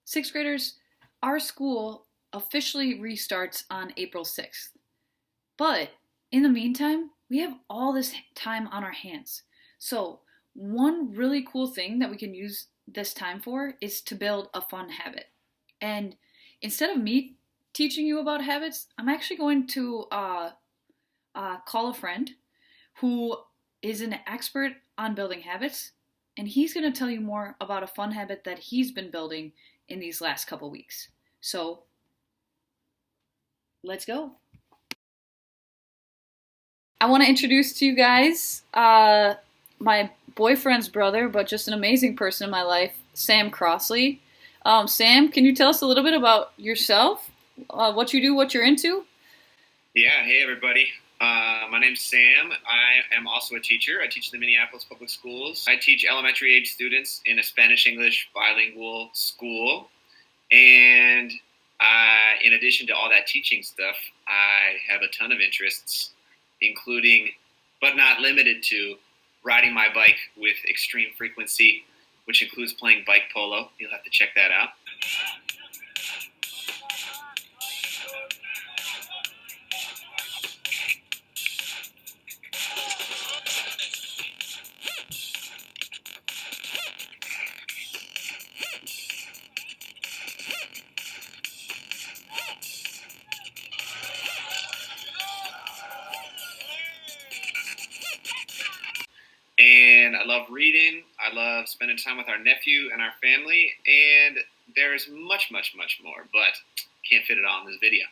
Sixth graders, our school officially restarts on April 6th. But in the meantime, we have all this time on our hands. So, one really cool thing that we can use this time for is to build a fun habit. And instead of me teaching you about habits, I'm actually going to call a friend who is an expert on building habits, and he's going to tell you more about a fun habit that he's been building in these last couple weeks. So, let's go. I want to introduce to you guys my boyfriend's brother, but just an amazing person in my life, Sam Crossley. Sam, can you tell us a little bit about yourself, what you do, what you're into? Yeah, hey everybody. My name's Sam. I am also a teacher. I teach in the Minneapolis Public Schools. I teach elementary age students in a Spanish-English bilingual school. And in addition to all that teaching stuff, I have a ton of interests, including, but not limited to, riding my bike with extreme frequency, which includes playing bike polo. You'll have to check that out. And I love reading. I love spending time with our nephew and our family. And there's much, much, much more, but can't fit it all in this video.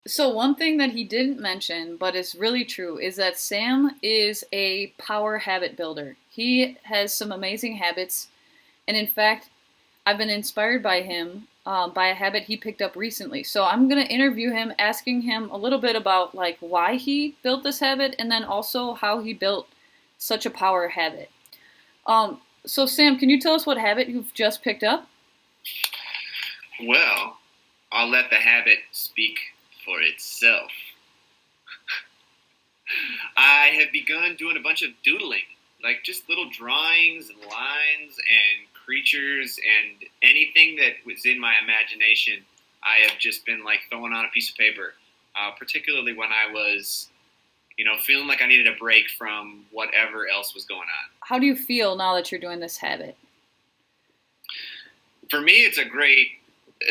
So, one thing that he didn't mention, but is really true, is that Sam is a power habit builder. He has some amazing habits, and in fact, I've been inspired by him by a habit he picked up recently. So I'm gonna interview him, asking him a little bit about like why he built this habit, and then also how he built such a power habit. So Sam, can you tell us what habit you've just picked up? Well, I'll let the habit speak for itself. I have begun doing a bunch of doodling, like just little drawings and lines and creatures and anything that was in my imagination. I have just been like throwing on a piece of paper, particularly when I was, feeling like I needed a break from whatever else was going on. How do you feel now that you're doing this habit? For me, it's a great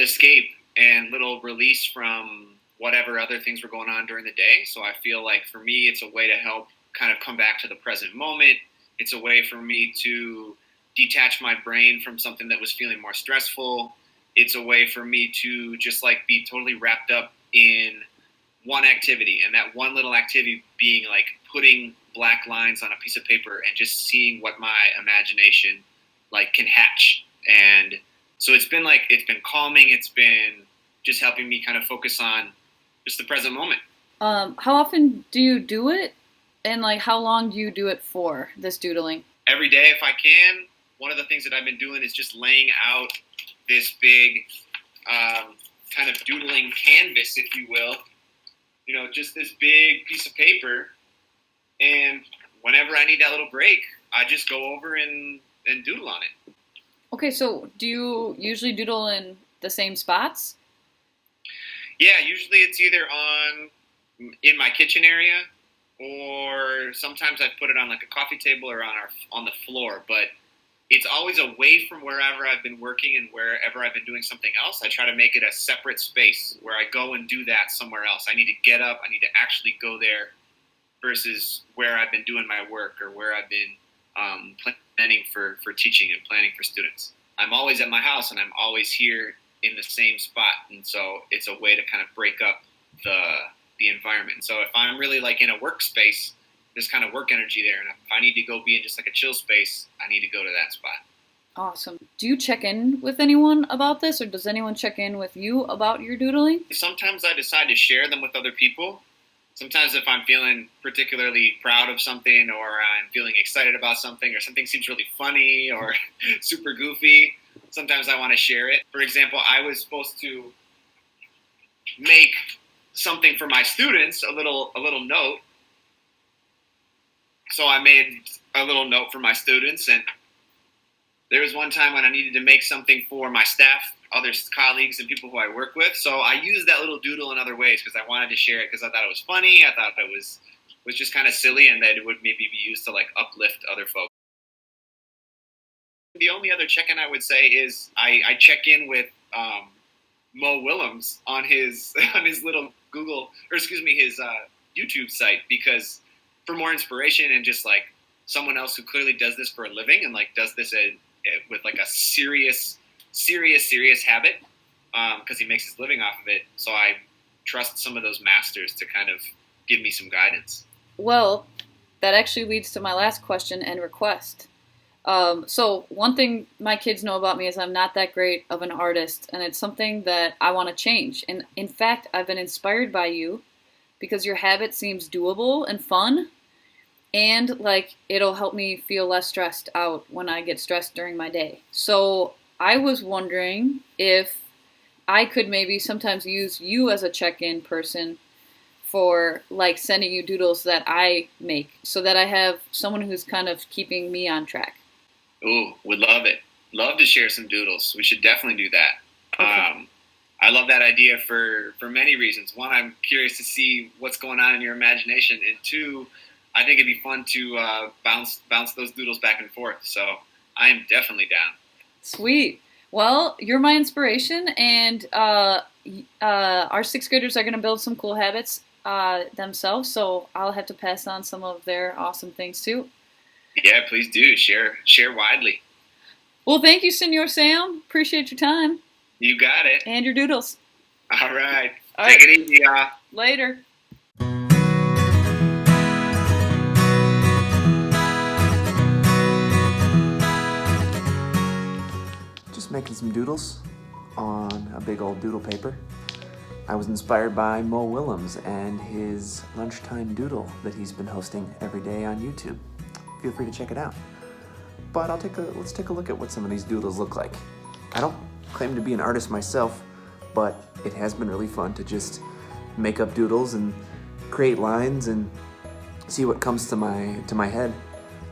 escape and little release from whatever other things were going on during the day. So I feel like for me, it's a way to help kind of come back to the present moment. It's a way for me to detach my brain from something that was feeling more stressful. It's a way for me to just like be totally wrapped up in one activity, and that one little activity being like putting black lines on a piece of paper and just seeing what my imagination like can hatch. And so it's been calming. It's been just helping me kind of focus on just the present moment. How often do you do it, and like how long do you do it for, this doodling? Every day if I can. One of the things that I've been doing is just laying out this big kind of doodling canvas, if you will. Just this big piece of paper. And whenever I need that little break, I just go over and doodle on it. Okay, so do you usually doodle in the same spots? Yeah, usually it's either in my kitchen area, or sometimes I put it on like a coffee table or on the floor. But it's always away from wherever I've been working and wherever I've been doing something else. I try to make it a separate space where I go and do that somewhere else. I need to get up. I need to actually go there versus where I've been doing my work or where I've been planning for teaching and planning for students. I'm always at my house and I'm always here in the same spot. And so it's a way to kind of break up the environment. So if I'm really like in a workspace, there's kind of work energy there. And if I need to go be in just like a chill space, I need to go to that spot. Awesome. Do you check in with anyone about this, or does anyone check in with you about your doodling? Sometimes I decide to share them with other people. Sometimes if I'm feeling particularly proud of something, or I'm feeling excited about something, or something seems really funny or super goofy, sometimes I want to share it. For example, I was supposed to make something for my students, a little note. So I made a little note for my students, and There was one time when I needed to make something for my staff, other colleagues, and people who I work with. So I used that little doodle in other ways because I wanted to share it because I thought it was funny. I thought that was just kind of silly and that it would maybe be used to like uplift other folks. The only other check-in I would say is I check in with Mo Willems on his on his little Google or excuse me his YouTube site because for more inspiration and just like someone else who clearly does this for a living and like does this with like a serious habit because he makes his living off of it. So I trust some of those masters to kind of give me some guidance. Well, that actually leads to my last question and request. So one thing my kids know about me is I'm not that great of an artist, and it's something that I want to change. And in fact, I've been inspired by you because your habit seems doable and fun, and like it'll help me feel less stressed out when I get stressed during my day. So I was wondering if I could maybe sometimes use you as a check-in person for like sending you doodles that I make so that I have someone who's kind of keeping me on track. Ooh, would love it. Love to share some doodles. We should definitely do that. Okay. I love that idea for many reasons. One, I'm curious to see what's going on in your imagination, and two, I think it'd be fun to bounce those doodles back and forth. So I am definitely down. Sweet. Well, you're my inspiration, and our sixth graders are going to build some cool habits themselves, so I'll have to pass on some of their awesome things too. Yeah, please do. Share widely. Well, thank you, Senor Sam. Appreciate your time. You got it. And your doodles. All right. All Take right. it easy, y'all. Later. Just making some doodles on a big old doodle paper. I was inspired by Mo Willems and his lunchtime doodle that he's been hosting every day on YouTube. Feel free to check it out. But let's take a look at what some of these doodles look like. I don't claim to be an artist myself, but it has been really fun to just make up doodles and create lines and see what comes to my head.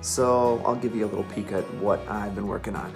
So I'll give you a little peek at what I've been working on.